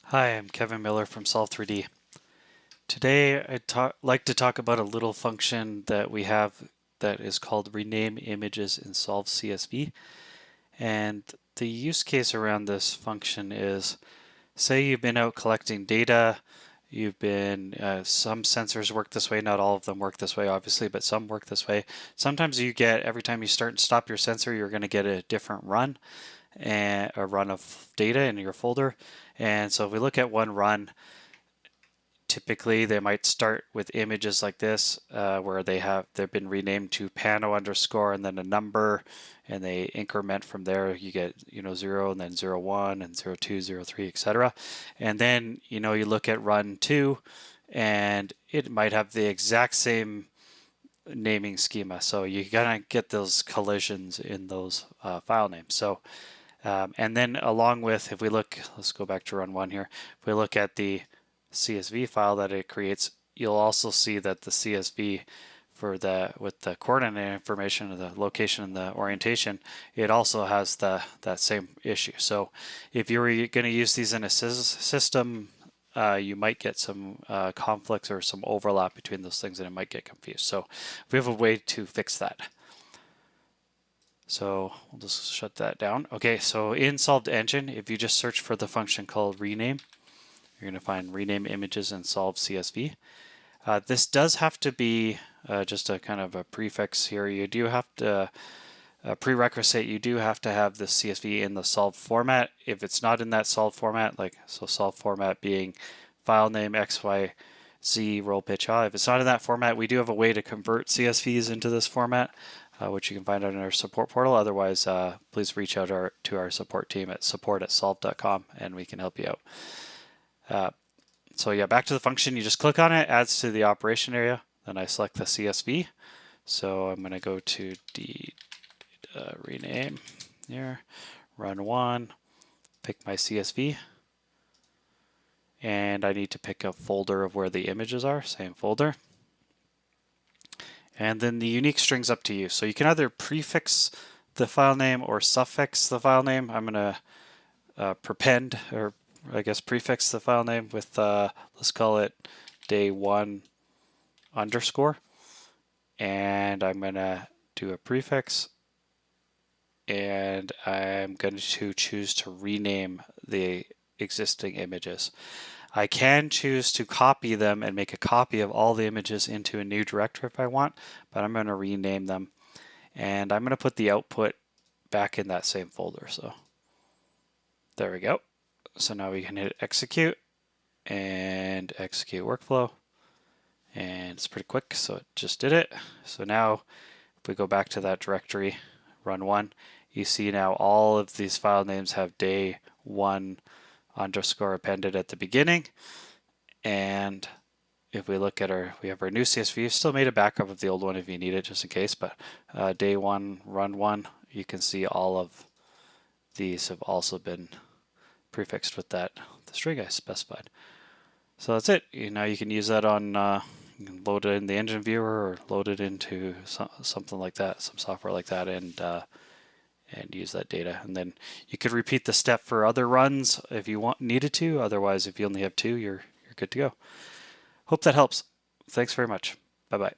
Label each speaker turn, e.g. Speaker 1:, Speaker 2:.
Speaker 1: Hi, I'm Kevin Miller from Solve3D. Today I'd like to talk about a little function that we have that is called rename images in Solve CSV. And the use case around this function is, say you've been out collecting data, some sensors work this way, not all of them work this way obviously, but some work this way. Sometimes every time you start and stop your sensor, you're going to get a different run, and a run of data in your folder. And so if we look at one run, typically they might start with images like this, where they've been renamed to pano underscore and then a number, and they increment from there. You get 0 and then 0, 1 and 0, 2, 0, 3, etc. And then you look at run 2 and it might have the exact same naming schema, so you gotta get those collisions in those file names. So and then along with, if we look, let's go back to run 1 here. If we look at the CSV file that it creates, you'll also see that the CSV with the coordinate information, the location and the orientation, it also has that same issue. So if you were going to use these in a system, you might get some conflicts or some overlap between those things, and it might get confused. So we have a way to fix that. So we'll just shut that down. Okay, so in Solved Engine, if you just search for the function called rename, you're going to find rename images in Solve CSV. This does have to be just a kind of a prefix here. You do have to, prerequisite, you do have to have the CSV in the Solve format. If it's not in that Solve format, so Solve format being file name XYZ roll pitch A, if it's not in that format, we do have a way to convert CSVs into this format, which you can find out in our support portal. Otherwise, please reach out to our support team at support@solve.com and we can help you out. So yeah, back to the function. You just click on it, adds to the operation area. Then I select the CSV. So I'm going to go to rename here, run 1, pick my CSV. And I need to pick a folder of where the images are, same folder. And then the unique string's up to you. So you can either prefix the file name or suffix the file name. I'm going to prepend, or I guess prefix the file name with, let's call it day1 underscore. And I'm going to do a prefix. And I'm going to choose to rename the existing images. I can choose to copy them and make a copy of all the images into a new directory if I want, but I'm going to rename them. And I'm going to put the output back in that same folder. So there we go. So now we can hit execute and execute workflow. And it's pretty quick, so it just did it. So now if we go back to that directory, run 1, you see now all of these file names have day1 underscore appended at the beginning. And if we look at we have our new CSV, still made a backup of the old one if you need it just in case, but day1, run 1, you can see all of these have also been prefixed with the string I specified. So that's it. Now you can use that on, you can load it in the engine viewer or load it into something like that, some software like that, and use that data. And then you could repeat the step for other runs if you needed to. Otherwise, if you only have 2, you're good to go. Hope that helps. Thanks very much. Bye-bye.